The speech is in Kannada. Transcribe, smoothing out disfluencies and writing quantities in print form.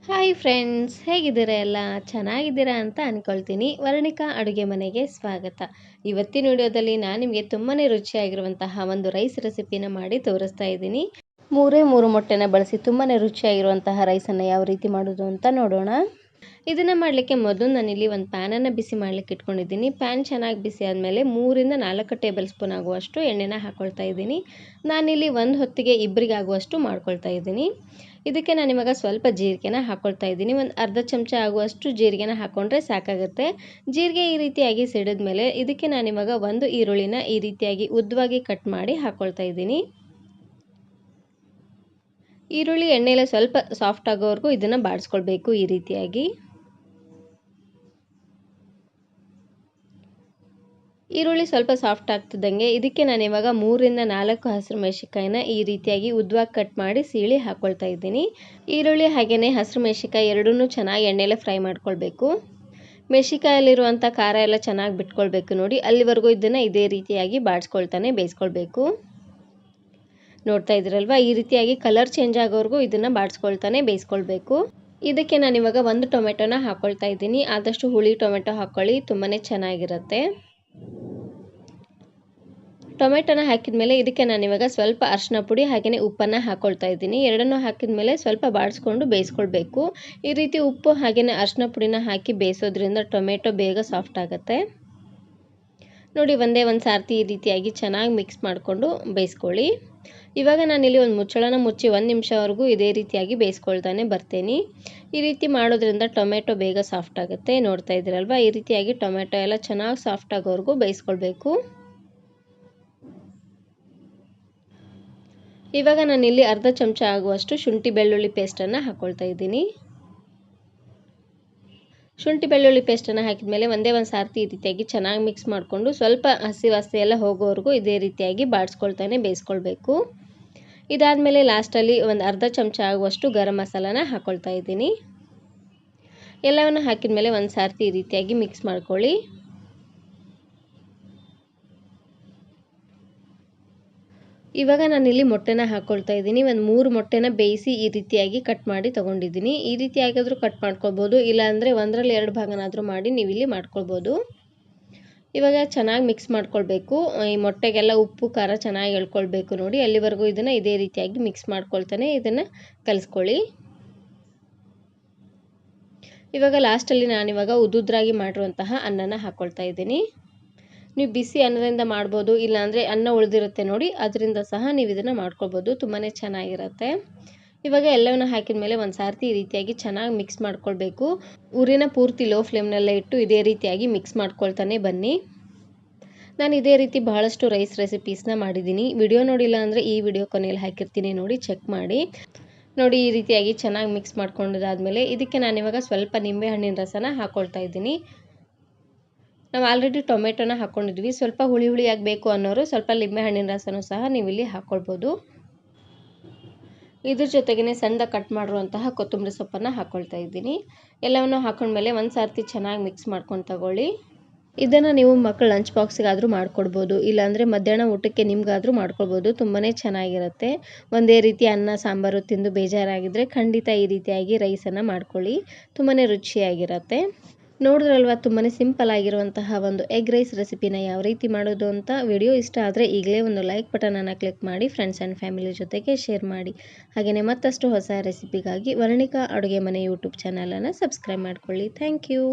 ಹಾಯ್ ಫ್ರೆಂಡ್ಸ್, ಹೇಗಿದ್ದೀರಾ? ಎಲ್ಲ ಚೆನ್ನಾಗಿದ್ದೀರಾ ಅಂತ ಅಂದ್ಕೊಳ್ತೀನಿ. ವರ್ಣಿಕಾ ಅಡುಗೆ ಮನೆಗೆ ಸ್ವಾಗತ. ಇವತ್ತಿನ ವಿಡಿಯೋದಲ್ಲಿ ನಾನು ನಿಮಗೆ ತುಂಬಾ ರುಚಿಯಾಗಿರುವಂತಹ ಒಂದು ರೈಸ್ ರೆಸಿಪಿನ ಮಾಡಿ ತೋರಿಸ್ತಾ ಇದ್ದೀನಿ. ಮೂರು ಮೊಟ್ಟೆನ ಬಳಸಿ ತುಂಬಾ ರುಚಿಯಾಗಿರುವಂತಹ ರೈಸನ್ನು ಯಾವ ರೀತಿ ಮಾಡೋದು ಅಂತ ನೋಡೋಣ. ಇದನ್ನು ಮಾಡಲಿಕ್ಕೆ ಮೊದಲು ನಾನಿಲ್ಲಿ ಒಂದು ಪ್ಯಾನನ್ನು ಬಿಸಿ ಮಾಡಲಿಕ್ಕೆ ಇಟ್ಕೊಂಡಿದ್ದೀನಿ. ಪ್ಯಾನ್ ಚೆನ್ನಾಗಿ ಬಿಸಿ ಆದಮೇಲೆ 3-4 ಟೇಬಲ್ ಸ್ಪೂನ್ ಆಗುವಷ್ಟು ಎಣ್ಣೆನ ಹಾಕ್ಕೊಳ್ತಾ ಇದ್ದೀನಿ. ನಾನಿಲ್ಲಿ ಒಂದು ಹೊತ್ತಿಗೆ ಇಬ್ಬರಿಗೆ ಆಗುವಷ್ಟು ಮಾಡ್ಕೊಳ್ತಾ ಇದ್ದೀನಿ. ಇದಕ್ಕೆ ನಾನು ಇವಾಗ ಸ್ವಲ್ಪ ಜೀರಿಗೆನ ಹಾಕ್ಕೊಳ್ತಾ ಇದ್ದೀನಿ. ಒಂದು ಅರ್ಧ ಚಮಚ ಆಗುವಷ್ಟು ಜೀರಿಗೆನ ಹಾಕ್ಕೊಂಡ್ರೆ ಸಾಕಾಗುತ್ತೆ. ಜೀರಿಗೆ ಈ ರೀತಿಯಾಗಿ ಸಿಡಿದ ಮೇಲೆ ಇದಕ್ಕೆ ನಾನಿವಾಗ ಒಂದು ಈರುಳ್ಳಿನ ಈ ರೀತಿಯಾಗಿ ಉದ್ದವಾಗಿ ಕಟ್ ಮಾಡಿ ಹಾಕ್ಕೊಳ್ತಾ ಇದ್ದೀನಿ. ಈರುಳ್ಳಿ ಎಣ್ಣೆಲೆ ಸ್ವಲ್ಪ ಸಾಫ್ಟ್ ಆಗೋವರೆಗೂ ಇದನ್ನು ಬಾಡಿಸ್ಕೊಳ್ಬೇಕು. ಈ ರೀತಿಯಾಗಿ ಈರುಳ್ಳಿ ಸ್ವಲ್ಪ ಸಾಫ್ಟ್ ಆಗ್ತಿದ್ದಂಗೆ ಇದಕ್ಕೆ ನಾನು ಇವಾಗ 3-4 ಹಸಿರು ಮೆಣಸಿನಕಾಯಿನ ಈ ರೀತಿಯಾಗಿ ಉದ್ದವಾಗಿ ಕಟ್ ಮಾಡಿ ಸೀಳಿ ಹಾಕ್ಕೊಳ್ತಾ ಇದ್ದೀನಿ. ಈರುಳ್ಳಿ ಹಾಗೆಯೇ ಹಸಿರು ಮೆಣಸಿನಕಾಯಿ ಎರಡನ್ನೂ ಚೆನ್ನಾಗಿ ಎಣ್ಣೆಲೆ ಫ್ರೈ ಮಾಡ್ಕೊಳ್ಬೇಕು. ಮೆಣಸಿನಕಾಯಲ್ಲಿರುವಂಥ ಖಾರ ಎಲ್ಲ ಚೆನ್ನಾಗಿ ಬಿಟ್ಕೊಳ್ಬೇಕು ನೋಡಿ. ಅಲ್ಲಿವರೆಗೂ ಇದನ್ನು ಇದೇ ರೀತಿಯಾಗಿ ಬಾಡಿಸ್ಕೊಳ್ತಾನೆ ಬೇಯಿಸ್ಕೊಳ್ಬೇಕು. ನೋಡ್ತಾ ಇದ್ದೀರಲ್ವಾ, ಈ ರೀತಿಯಾಗಿ ಕಲರ್ ಚೇಂಜ್ ಆಗೋವರೆಗೂ ಇದನ್ನು ಬಾಡಿಸ್ಕೊಳ್ತಾನೆ ಬೇಯಿಸ್ಕೊಳ್ಬೇಕು. ಇದಕ್ಕೆ ನಾನಿವಾಗ ಒಂದು ಟೊಮೆಟೊನ ಹಾಕ್ಕೊಳ್ತಾ ಇದ್ದೀನಿ. ಆದಷ್ಟು ಹುಳಿ ಟೊಮೆಟೊ ಹಾಕ್ಕೊಳ್ಳಿ, ತುಂಬಾ ಚೆನ್ನಾಗಿರುತ್ತೆ. ಟೊಮೆಟೊನ ಹಾಕಿದ ಮೇಲೆ ಇದಕ್ಕೆ ನಾನಿವಾಗ ಸ್ವಲ್ಪ ಅರಿಶಿನ ಪುಡಿ ಹಾಗೆಯೇ ಉಪ್ಪನ್ನು ಹಾಕ್ಕೊಳ್ತಾ ಇದ್ದೀನಿ. ಎರಡನ್ನೂ ಹಾಕಿದ ಮೇಲೆ ಸ್ವಲ್ಪ ಬಾಡಿಸ್ಕೊಂಡು ಬೇಯಿಸ್ಕೊಳ್ಬೇಕು. ಈ ರೀತಿ ಉಪ್ಪು ಹಾಗೆಯೇ ಅರಿಶಿನ ಪುಡಿನ ಹಾಕಿ ಬೇಯಿಸೋದ್ರಿಂದ ಟೊಮೆಟೊ ಬೇಗ ಸಾಫ್ಟ್ ಆಗುತ್ತೆ ನೋಡಿ. ಒಂದೇ ಒಂದು ಸಾರ್ತಿ ಈ ರೀತಿಯಾಗಿ ಚೆನ್ನಾಗಿ ಮಿಕ್ಸ್ ಮಾಡಿಕೊಂಡು ಬೇಯಿಸ್ಕೊಳ್ಳಿ. ಇವಾಗ ನಾನಿಲ್ಲಿ ಒಂದು ಮುಚ್ಚಳನ ಮುಚ್ಚಿ 1 ನಿಮಿಷವರೆಗೂ ಇದೇ ರೀತಿಯಾಗಿ ಬೇಯಿಸ್ಕೊಳ್ತಾನೆ ಬರ್ತೀನಿ. ಈ ರೀತಿ ಮಾಡೋದ್ರಿಂದ ಟೊಮೆಟೊ ಬೇಗ ಸಾಫ್ಟ್ ಆಗುತ್ತೆ. ನೋಡ್ತಾ ಇದ್ದೀರಲ್ವಾ, ಈ ರೀತಿಯಾಗಿ ಟೊಮೆಟೊ ಎಲ್ಲ ಚೆನ್ನಾಗಿ ಸಾಫ್ಟ್ ಆಗೋವರೆಗೂ ಬೇಯಿಸ್ಕೊಳ್ಬೇಕು. ಇವಾಗ ನಾನಿಲ್ಲಿ ಅರ್ಧ ಚಮಚ ಆಗುವಷ್ಟು ಶುಂಠಿ ಬೆಳ್ಳುಳ್ಳಿ ಪೇಸ್ಟನ್ನು ಹಾಕ್ಕೊಳ್ತಾ ಇದ್ದೀನಿ. ಶುಂಠಿ ಬೆಳ್ಳುಳ್ಳಿ ಪೇಸ್ಟನ್ನು ಹಾಕಿದ ಮೇಲೆ ಒಂದೇ ಒಂದು ಸಾರ್ತಿ ಈ ರೀತಿಯಾಗಿ ಚೆನ್ನಾಗಿ ಮಿಕ್ಸ್ ಮಾಡಿಕೊಂಡು ಸ್ವಲ್ಪ ಹಸಿ ವಾಸನೆ ಎಲ್ಲ ಹೋಗೋವರೆಗೂ ಇದೇ ರೀತಿಯಾಗಿ ಬಾಡಿಸ್ಕೊಳ್ತಾನೆ ಬೇಯಿಸ್ಕೊಳ್ಬೇಕು. ಇದಾದಮೇಲೆ ಲಾಸ್ಟಲ್ಲಿ ಒಂದು ಅರ್ಧ ಚಮಚ ಆಗುವಷ್ಟು ಗರಂ ಮಸಾಲಾನ ಹಾಕ್ಕೊಳ್ತಾ ಇದ್ದೀನಿ. ಎಲ್ಲವನ್ನು ಹಾಕಿದ ಮೇಲೆ ಒಂದು ಸಾರ್ತಿ ಈ ರೀತಿಯಾಗಿ ಮಿಕ್ಸ್ ಮಾಡ್ಕೊಳ್ಳಿ. ಇವಾಗ ನಾನಿಲ್ಲಿ ಮೊಟ್ಟೆನ ಹಾಕ್ಕೊಳ್ತಾ ಇದ್ದೀನಿ. ಒಂದು 3 ಮೊಟ್ಟೆನ ಬೇಯಿಸಿ ಈ ರೀತಿಯಾಗಿ ಕಟ್ ಮಾಡಿ ತೊಗೊಂಡಿದ್ದೀನಿ. ಈ ರೀತಿಯಾಗಾದರೂ ಕಟ್ ಮಾಡ್ಕೊಳ್ಬೋದು, ಇಲ್ಲಾಂದರೆ 1/2 ಭಾಗನಾದರೂ ಮಾಡಿ ನೀವು ಇಲ್ಲಿ ಮಾಡ್ಕೊಳ್ಬೋದು. ಇವಾಗ ಚೆನ್ನಾಗಿ ಮಿಕ್ಸ್ ಮಾಡ್ಕೊಳ್ಬೇಕು. ಈ ಮೊಟ್ಟೆಗೆಲ್ಲ ಉಪ್ಪು ಖಾರ ಚೆನ್ನಾಗಿ ಎಳ್ಕೊಳ್ಬೇಕು ನೋಡಿ. ಅಲ್ಲಿವರೆಗೂ ಇದನ್ನು ಇದೇ ರೀತಿಯಾಗಿ ಮಿಕ್ಸ್ ಮಾಡ್ಕೊಳ್ತಾನೆ ಇದನ್ನು ಕಲಿಸ್ಕೊಳ್ಳಿ. ಇವಾಗ ಲಾಸ್ಟಲ್ಲಿ ನಾನಿವಾಗ ಉದುದ್ರಾಗಿ ಮಾಡಿರುವಂತಹ ಅನ್ನನ ಹಾಕ್ಕೊಳ್ತಾ ಇದ್ದೀನಿ. ನೀವು ಬಿಸಿ ಅನ್ನದಿಂದ ಮಾಡ್ಬೋದು, ಇಲ್ಲಾಂದರೆ ಅನ್ನ ಉಳಿದಿರುತ್ತೆ ನೋಡಿ, ಅದರಿಂದ ಸಹ ನೀವು ಇದನ್ನು ಮಾಡ್ಕೊಳ್ಬೋದು. ತುಂಬಾ ಚೆನ್ನಾಗಿರುತ್ತೆ. ಇವಾಗ ಎಲ್ಲವನ್ನು ಹಾಕಿದ ಮೇಲೆ ಒಂದು ಸಾರ್ತಿ ಈ ರೀತಿಯಾಗಿ ಚೆನ್ನಾಗಿ ಮಿಕ್ಸ್ ಮಾಡ್ಕೊಳ್ಬೇಕು. ಊರಿನ ಪೂರ್ತಿ ಲೋ ಫ್ಲೇಮ್ನಲ್ಲೇ ಇಟ್ಟು ಇದೇ ರೀತಿಯಾಗಿ ಮಿಕ್ಸ್ ಮಾಡ್ಕೊಳ್ತಾನೆ ಬನ್ನಿ. ನಾನು ಇದೇ ರೀತಿ ಬಹಳಷ್ಟು ರೈಸ್ ರೆಸಿಪೀಸ್ನ ಮಾಡಿದ್ದೀನಿ. ವಿಡಿಯೋ ನೋಡಿಲ್ಲ ಅಂದರೆ ಈ ವಿಡಿಯೋ ಕೊನೆಯಲ್ಲಿ ಹಾಕಿರ್ತೀನಿ ನೋಡಿ, ಚೆಕ್ ಮಾಡಿ. ನೋಡಿ, ಈ ರೀತಿಯಾಗಿ ಚೆನ್ನಾಗಿ ಮಿಕ್ಸ್ ಮಾಡ್ಕೊಂಡಿದ್ದಾದಮೇಲೆ ಇದಕ್ಕೆ ನಾನಿವಾಗ ಸ್ವಲ್ಪ ನಿಂಬೆ ಹಣ್ಣಿನ ರಸನ ಹಾಕ್ಕೊಳ್ತಾ ಇದ್ದೀನಿ. ನಾವು ಆಲ್ರೆಡಿ ಟೊಮೆಟೊನ ಹಾಕ್ಕೊಂಡಿದ್ವಿ. ಸ್ವಲ್ಪ ಹುಳಿ ಹುಳಿಯಾಗಿ ಬೇಕು ಅನ್ನೋರು ಸ್ವಲ್ಪ ಲಿಂಬೆ ಹಣ್ಣಿನ ರಸನೂ ಸಹ ನೀವು ಇಲ್ಲಿ ಹಾಕ್ಕೊಳ್ಬೋದು. ಇದ್ರ ಜೊತೆಗೇ ಸಣ್ಣ ಕಟ್ ಮಾಡಿರುವಂತಹ ಕೊತ್ತಂಬರಿ ಸೊಪ್ಪನ್ನು ಹಾಕ್ಕೊಳ್ತಾ ಇದ್ದೀನಿ. ಎಲ್ಲವನ್ನು ಹಾಕೊಂಡ್ಮೇಲೆ ಒಂದು ಸಾರ್ತಿ ಚೆನ್ನಾಗಿ ಮಿಕ್ಸ್ ಮಾಡ್ಕೊಂಡು ತಗೊಳ್ಳಿ. ಇದನ್ನು ನೀವು ಮಕ್ಕಳ ಲಂಚ್ ಬಾಕ್ಸಿಗಾದರೂ ಮಾಡ್ಕೊಡ್ಬೋದು, ಇಲ್ಲಾಂದರೆ ಮಧ್ಯಾಹ್ನ ಊಟಕ್ಕೆ ನಿಮ್ಗಾದರೂ ಮಾಡ್ಕೊಳ್ಬೋದು. ತುಂಬಾ ಚೆನ್ನಾಗಿರುತ್ತೆ. ಒಂದೇ ರೀತಿ ಅನ್ನ ಸಾಂಬಾರು ತಿಂದು ಬೇಜಾರಾಗಿದ್ದರೆ ಖಂಡಿತ ಈ ರೀತಿಯಾಗಿ ರೈಸನ್ನು ಮಾಡ್ಕೊಳ್ಳಿ, ತುಂಬಾ ರುಚಿಯಾಗಿರುತ್ತೆ. ನೋಡಿದ್ರಲ್ವ, ತುಂಬಾ ಸಿಂಪಲ್ ಆಗಿರುವಂತಹ ಒಂದು ಎಗ್ ರೈಸ್ ರೆಸಿಪಿನ ಯಾವ ರೀತಿ ಮಾಡೋದು ಅಂತ. ವಿಡಿಯೋ ಇಷ್ಟ ಆದರೆ ಈಗಲೇ ಒಂದು ಲೈಕ್ ಬಟನನ್ನು ಕ್ಲಿಕ್ ಮಾಡಿ, ಫ್ರೆಂಡ್ಸ್ ಆ್ಯಂಡ್ ಫ್ಯಾಮಿಲಿ ಜೊತೆಗೆ ಶೇರ್ ಮಾಡಿ. ಹಾಗೆಯೇ ಮತ್ತಷ್ಟು ಹೊಸ ರೆಸಿಪಿಗಾಗಿ ವರ್ಣಿಕಾ ಅಡುಗೆ ಮನೆ ಯೂಟ್ಯೂಬ್ ಚಾನಲನ್ನು ಸಬ್ಸ್ಕ್ರೈಬ್ ಮಾಡ್ಕೊಳ್ಳಿ. Thank you.